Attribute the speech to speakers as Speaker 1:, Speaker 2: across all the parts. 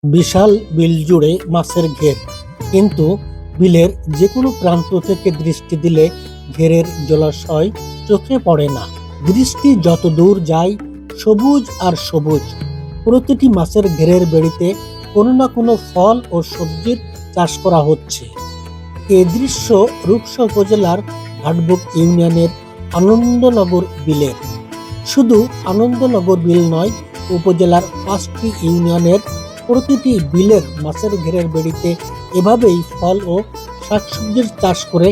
Speaker 1: বিশাল বিল জুড়ে মাছের ঘের, কিন্তু বিলের যে কোনো প্রান্ত থেকে দৃষ্টি দিলে ঘেরের জলাশয় চোখে পড়ে না। দৃষ্টি যত দূর যায়, সবুজ আর সবুজ। প্রতিটি মাছের ঘেরের বেড়িতে কোনো না কোনো ফল ও সবজির চাষ করা হচ্ছে। এ দৃশ্য রূপসা উপজেলার ঘাটবুক ইউনিয়নের আনন্দনগর বিলের। শুধু আনন্দনগর বিল নয়, উপজেলার 5টি ইউনিয়নের প্রতিটি বিলের মাছের ঘেরের বেড়িতে এভাবেই ফল ও শাকসবজির চাষ করে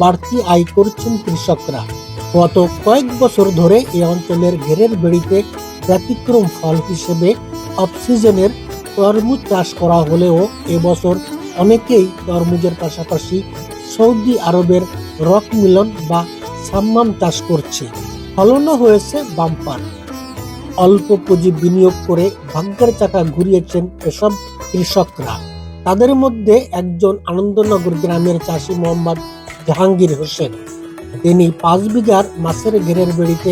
Speaker 1: বাড়তি আয় করছেন কৃষকরা। গত কয়েক বছর ধরে এই অঞ্চলের ঘেরের বেড়িতে ব্যতিক্রম ফল হিসেবে অফ সিজনের তরমুজ চাষ করা হলেও এবছর অনেকেই তরমুজের পাশাপাশি সৌদি আরবের রক মিলন বা সাম্মাম চাষ করছে। ফলনও হয়েছে বাম্পার। অল্প পুঁজি বিনিয়োগ করে ভাগ্যের চাকা ঘুরিয়েছেন এসব কৃষকরা। তাদের মধ্যে একজন আনন্দনগর গ্রামের চাষি মোহাম্মদ জাহাঙ্গীর হোসেন। তিনি 5 বিঘার মাছের ঘেরের বেড়িতে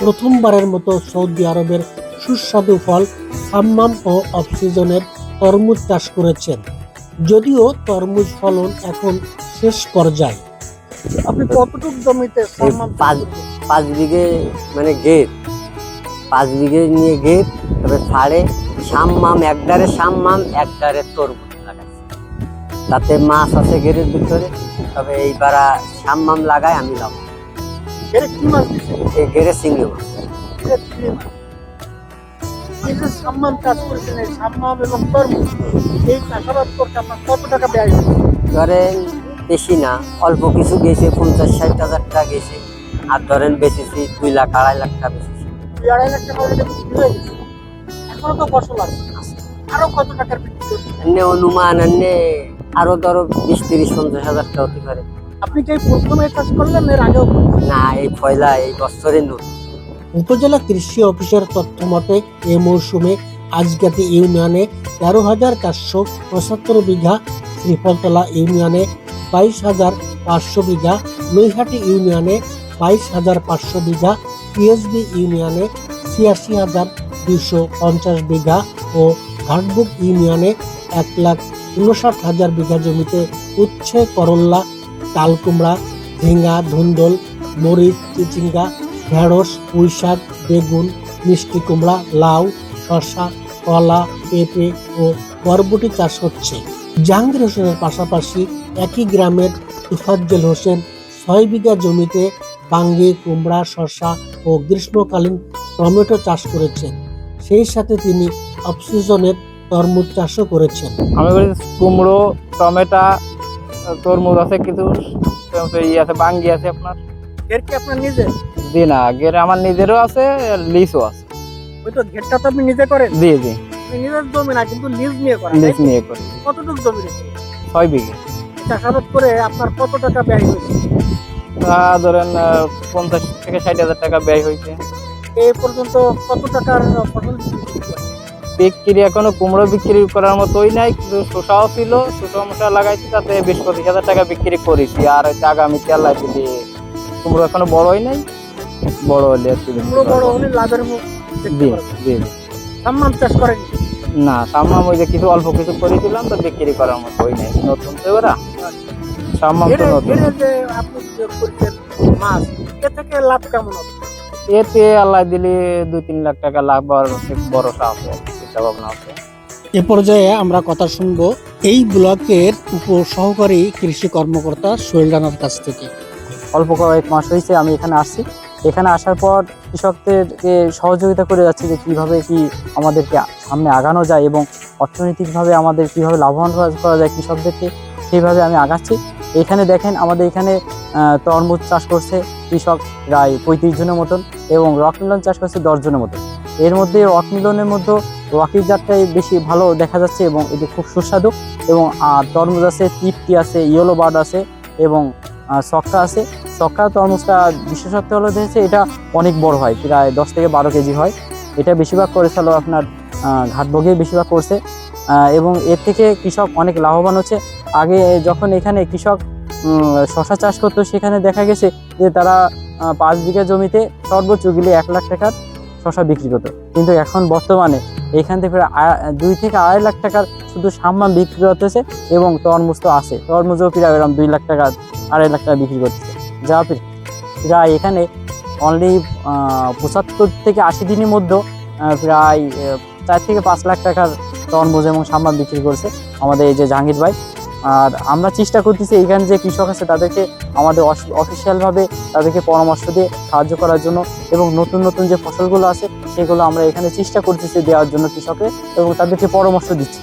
Speaker 1: প্রথমবারের মতো সৌদি আরবের সুস্বাদু ফল সাম্মাম ও অফ সিজনের তরমুজ চাষ করেছেন। যদিও তরমুজ ফলন এখন শেষ পর্যায়ে। আপনি কতটুকু জমিতে সাম্মাম চাষ করবেন?
Speaker 2: 5 বিঘে মানে ঘের, 5 বিঘে নিয়ে ঘের, তবে সাড়ে সাম্মাম একদারে তরমুজ লাগাইছি। তাতে মাছ আছে ঘেরের ভিতরে, তবে এইবার সাম্মাম লাগাই আমি লাভ।
Speaker 1: ঘেরে কি মাছ দিচ্ছেন?
Speaker 2: এই ঘেরে চিংড়ি মাছ।
Speaker 1: এই যে সাম্মাম চাষ করেছেন, এই সাম্মাম এবং তরমুজ, এই চাষাবাদ করতে আপনার কত টাকা ব্যয় হয়েছে?
Speaker 2: ধরেন বেশি না, অল্প কিছু গেছে, 50-60 হাজার টাকা গেছে। আর ধরেন বেচেছি 2 লাখ 2.5 লাখ টাকা বেচেছি।
Speaker 1: 2.5 লাখ টাকা অলরেডি বিক্রি হয়ে গেছে। এখনো তো ফসল আছে, আরো কত টাকার বিক্রি করতে?
Speaker 2: এমনি অনুমান আরো ধরো 20-30-50 হাজার টাকা হতে পারে।
Speaker 1: আপনি কি এই প্রথমে চাষ করলেন, এর আগেও করলেন?
Speaker 2: না, এই পয়লা, এই বছরের নতুন।
Speaker 1: উপজেলা কৃষি অফিসের তথ্য মতে এ মৌসুমে আজগাতি ইউনিয়নে 13,475 বিঘা, শ্রীফলতলা ইউনিয়নে 22,500 বিঘা, নৈহাটি ইউনিয়নে 22,500 বিঘা, পিএসবি ইউনিয়নে 86,250 বিঘা ও ঘাটবুক ইউনিয়নে 1,59,000 বিঘা জমিতে উচ্ছে, করল্লা, তাল কুমড়া, ঝিঙ্গা, ধুন্দল, মরিচ, চিচিঙ্গা, ঢেঁড়স, পুঁইশাক, বেগুন, মিষ্টি কুমড়া, লাউ, শসা, কলা, পেঁপে ও বরবটি চাষ হচ্ছে। জাহাঙ্গীর হোসেনের পাশাপাশি একই গ্রামের তুফাজ্জল হোসেন 6 বিঘা জমিতে বাঙ্গি, কুমড়া, শসা ও গ্রীষ্মকালীন টমেটো চাষ করেছেন। সেই সাথে তিনি অফ সিজনের তরমুজ চাষও করেছেন।
Speaker 3: আমি বলি কুমড়ো, টমেটো, তরমুজ আছে, কিছু আছে, বাঙ্গি আছে আপনার।
Speaker 1: এর কি আপনার নিজের?
Speaker 3: জি না, ঘের আমার নিজেরও আছে, লিজও আছে।
Speaker 1: ওই তো ঘেরটা তো আপনি নিজে করেন?
Speaker 3: জি জি,
Speaker 1: আপনি নিজের জমি না, কিন্তু লিজ নিয়ে করেন।
Speaker 3: লিজ নিয়ে করি।
Speaker 1: কতটুকু জমি রেখে
Speaker 3: 6 বিঘে।
Speaker 1: চাষাবাদ করে আপনার কত টাকা ব্যয় হয়েছে?
Speaker 3: তা ধরেন 50-60 হাজার টাকা ব্যয় হয়েছে।
Speaker 1: এই পর্যন্ত কত টাকার ফসল বিক্রি করেন?
Speaker 3: বিক্রি এখনো কুমড়ো বিক্রি করার মতোই নাই, কিন্তু শসাও ছিল, শসা মশা লাগাইছি, তাতে 20-25 হাজার টাকা বিক্রি করেছি। আর আগামীতে আল্লাহ যদি, কুমড়ো এখনো বড়ই নাই, বড় হলে আর কি।
Speaker 1: কুমড়ো বড় হলে লাভের মুখ দেখতে
Speaker 3: জি
Speaker 1: পারবেন।
Speaker 3: জি।
Speaker 1: সাম্মাম চাষ করেন?
Speaker 3: না, সাম্মাম ওই যে কিছু অল্প কিছু করেছিলাম, তো বিক্রি করার মতো ওই নাই, নতুন তো এবার সাম্মাম তো নতুন।
Speaker 1: ঘেরে যে আপনি যে করছেন মাছ, এ থেকে লাভ কেমন হবে?
Speaker 3: এতে আল্লাহ দিলে 2-3 লাখ টাকা লাভ হওয়ার বড় আছে, চিন্তা ভাবনা আছে।
Speaker 1: এ পর্যায়ে আমরা কথা শুনবো এই ব্লকের উপ সহকারী কৃষি কর্মকর্তা সোহেল রানার কাছ থেকে।
Speaker 4: অল্প কয়েক মাস হয়েছে আমি এখানে আসছি। এখানে আসার পর কৃষকদেরকে সহযোগিতা করে যাচ্ছি যে কীভাবে কি আমাদেরকে সামনে আগানো যায় এবং অর্থনৈতিকভাবে আমাদের কীভাবে লাভবান করা যায় কৃষকদেরকে, সেইভাবে আমি আগাচ্ছি। এখানে দেখেন, আমাদের এখানে তরমুজ চাষ করছে কৃষক প্রায় 35 জনের মতন, এবং রক মিলন চাষ করছে 10 জনের মতন। এর মধ্যে রক মিলনের মধ্যে রকি জাতটাই বেশি ভালো দেখা যাচ্ছে এবং এটি খুব সুস্বাদু। এবং তরমুজ আছে, টিপটি আছে, ইয়েলো বার্ড আছে এবং ছক্কা আছে। ছক্কা তরমুজটা বিশেষত্ব হলো দেখেছে, এটা অনেক বড় হয়, প্রায় 10 থেকে 12 কেজি হয়। এটা বেশিরভাগ করেছিল আপনার ঘাটবগে বেশিরভাগ করছে, এবং এর থেকে কৃষক অনেক লাভবান হচ্ছে। আগে যখন এখানে কৃষক শশা চাষ করতো, সেখানে দেখা গেছে যে তারা 5 বিঘা জমিতে সর্বোচ্চ গেলে 1 লাখ টাকার শশা বিক্রি করতো, কিন্তু এখন বর্তমানে এখান থেকে প্রায় 2 থেকে 2.5 লাখ টাকার শুধু সাম্মাম বিক্রি করতেছে, এবং তরমুজ তো আছে, তরমুজও প্রায় এরকম 2 লাখ টাকা 2.5 লাখ টাকা বিক্রি করতেছে, যা প্রায় এখানে অনলি 75 থেকে 80 দিনের মধ্যে প্রায় 4 থেকে 5 লাখ টাকার তরমুজ এবং সাম্মাম বিক্রি করছে আমাদের এই যে জাহাঙ্গীর ভাই। আর আমরা চেষ্টা করতেছি এইখানে যে কৃষক আছে তাদেরকে আমাদের অফিসিয়ালভাবে তাদেরকে পরামর্শ দিয়ে সাহায্য করার জন্য, এবং নতুন নতুন যে ফসলগুলো আছে সেগুলো আমরা এখানে চেষ্টা করতেছি দেওয়ার জন্য কৃষককে, এবং তাদেরকে পরামর্শ দিচ্ছি।